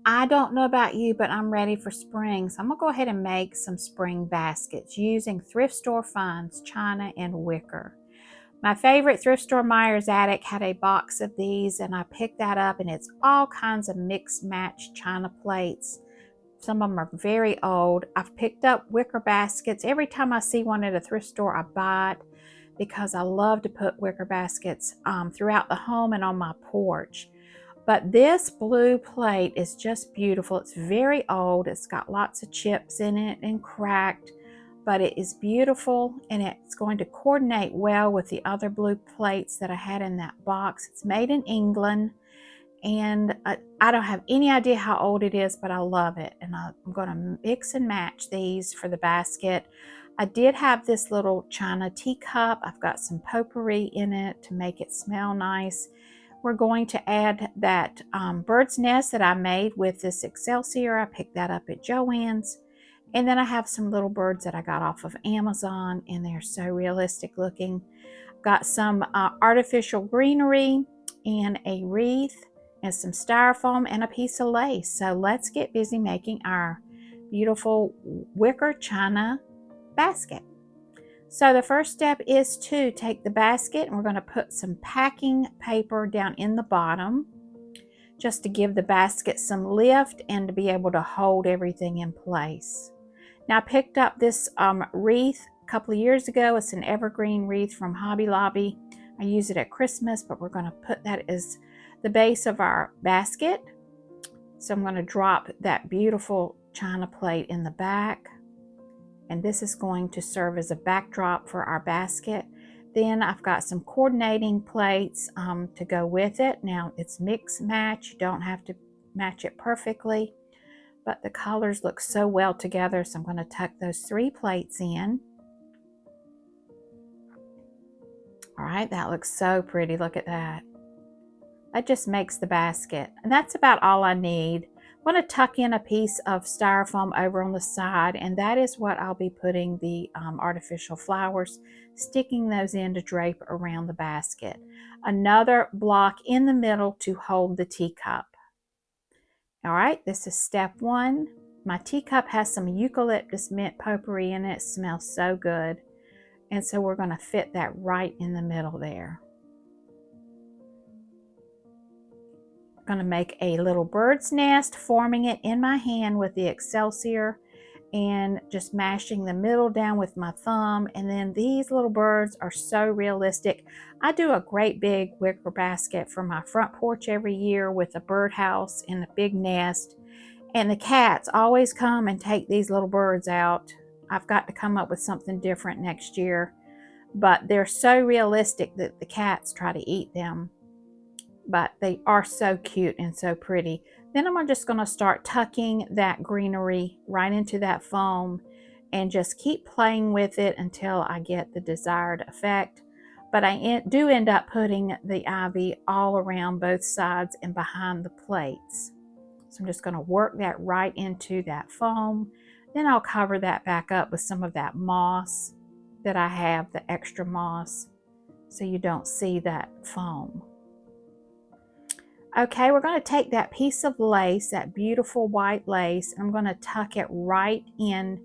I don't know about you, but I'm ready for spring. So I'm gonna go ahead and make some spring baskets using thrift store finds, China and Wicker. My favorite thrift store, Myers Attic, had a box of these and I picked that up, and it's all kinds of mixed match China plates. Some of them are very old. I've picked up wicker baskets. Every time I see one at a thrift store, I buy it because I love to put wicker baskets throughout the home and on my porch. But this blue plate is just beautiful. It's very old. It's got lots of chips in it and cracked, but it is beautiful, and it's going to coordinate well with the other blue plates that I had in that box. It's made in England, and I don't have any idea how old it is, but I love it. And I'm going to mix and match these for the basket. I did have this little China teacup. I've got some potpourri in it to make it smell nice. We're going to add that bird's nest that I made with this Excelsior. I picked that up at Joann's. And then I have some little birds that I got off of Amazon, and they're so realistic looking. Got some artificial greenery and a wreath and some styrofoam and a piece of lace. So let's get busy making our beautiful wicker China basket. So the first step is to take the basket, and we're going to put some packing paper down in the bottom just to give the basket some lift and to be able to hold everything in place. Now I picked up this wreath a couple of years ago. It's an evergreen wreath from Hobby Lobby. I use it at Christmas, but we're going to put that as the base of our basket. So I'm going to drop that beautiful China plate in the back, and this is going to serve as a backdrop for our basket. Then I've got some coordinating plates to go with it. Now it's mix match. You don't have to match it perfectly, but the colors look so well together. So I'm going to tuck those 3 plates in. All right, that looks so pretty. Look at that. That just makes the basket. And that's about all I need. I'm going to tuck in a piece of styrofoam over on the side, and that is what I'll be putting the artificial flowers, sticking those in to drape around the basket. Another block in the middle to hold the teacup. All right, this is step 1. My teacup has some eucalyptus mint potpourri in it. It smells so good. And so we're going to fit that right in the middle there. I'm going to make a little bird's nest, forming it in my hand with the Excelsior and just mashing the middle down with my thumb. And then these little birds are so realistic. I do a great big wicker basket for my front porch every year with a birdhouse and a big nest. And the cats always come and take these little birds out. I've got to come up with something different next year. But they're so realistic that the cats try to eat them. But they are so cute and so pretty. Then I'm just going to start tucking that greenery right into that foam and just keep playing with it until I get the desired effect. But I do end up putting the ivy all around both sides and behind the plates. So I'm just going to work that right into that foam. Then I'll cover that back up with some of that moss that I have, the extra moss, so you don't see that foam. Okay, we're going to take that piece of lace, that beautiful white lace, and I'm going to tuck it right in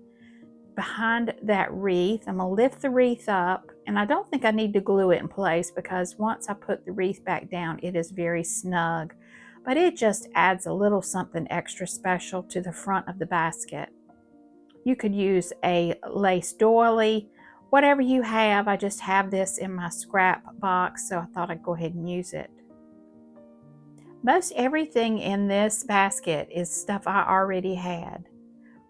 behind that wreath. I'm going to lift the wreath up, and I don't think I need to glue it in place because once I put the wreath back down, it is very snug. But it just adds a little something extra special to the front of the basket. You could use a lace doily, whatever you have. I just have this in my scrap box, so I thought I'd go ahead and use it. Most everything in this basket is stuff I already had.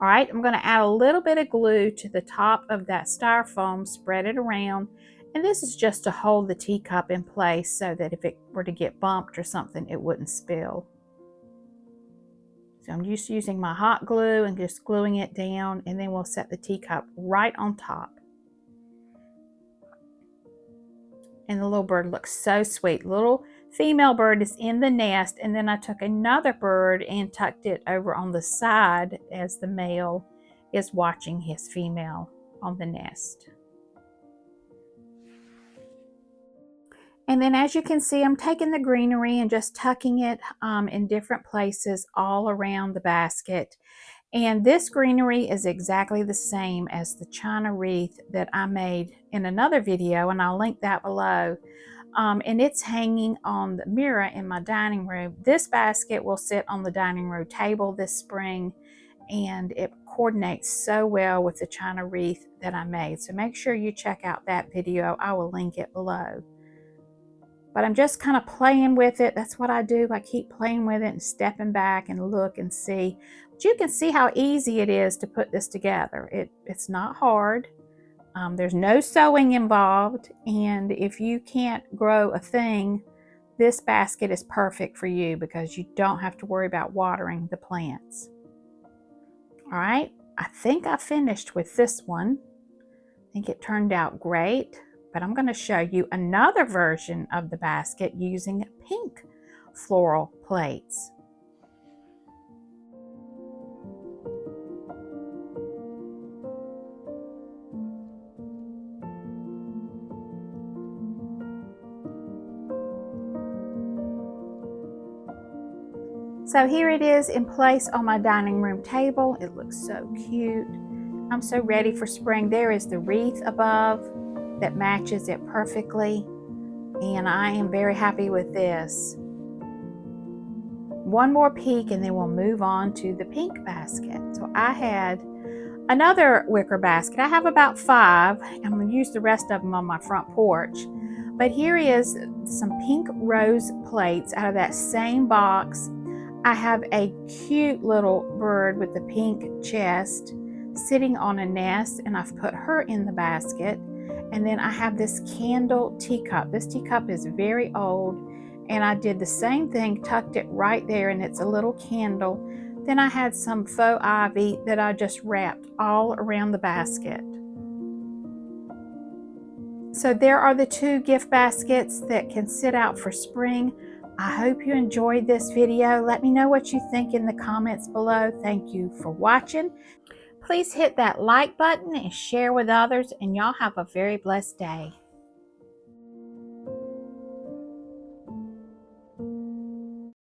All right, I'm going to add a little bit of glue to the top of that styrofoam, spread it around, and this is just to hold the teacup in place so that if it were to get bumped or something, it wouldn't spill. So I'm just using my hot glue and just gluing it down, and then we'll set the teacup right on top. And the little bird looks so sweet. Little female bird is in the nest, and then I took another bird and tucked it over on the side as the male is watching his female on the nest. And then as you can see, I'm taking the greenery and just tucking it in different places all around the basket. And this greenery is exactly the same as the China wreath that I made in another video, and I'll link that below. And it's hanging on the mirror in my dining room. This basket will sit on the dining room table this spring, and it coordinates so well with the China wreath that I made. So make sure you check out that video. I will link it below. But I'm just kind of playing with it. That's what I do. I keep playing with it and stepping back and look and see. But you can see how easy it is to put this together. It's not hard. There's no sewing involved. And if you can't grow a thing, this basket is perfect for you because you don't have to worry about watering the plants. All right, I think I finished with this one. I think it turned out great. But I'm going to show you another version of the basket using pink floral plates. So here it is in place on my dining room table. It looks so cute. I'm so ready for spring. There is the wreath above that matches it perfectly, and I am very happy with this. One more peek and then we'll move on to the pink basket. So I had another wicker basket. I have about 5. I'm going to use the rest of them on my front porch. But here is some pink rose plates out of that same box. I have a cute little bird with a pink chest sitting on a nest, and I've put her in the basket. And then I have this candle teacup. This teacup is very old, and I did the same thing, tucked it right there, and it's a little candle. Then I had some faux ivy that I just wrapped all around the basket. So there are the 2 gift baskets that can sit out for spring. I hope you enjoyed this video. Let me know what you think in the comments below. Thank you for watching. Please hit that like button and share with others, and y'all have a very blessed day.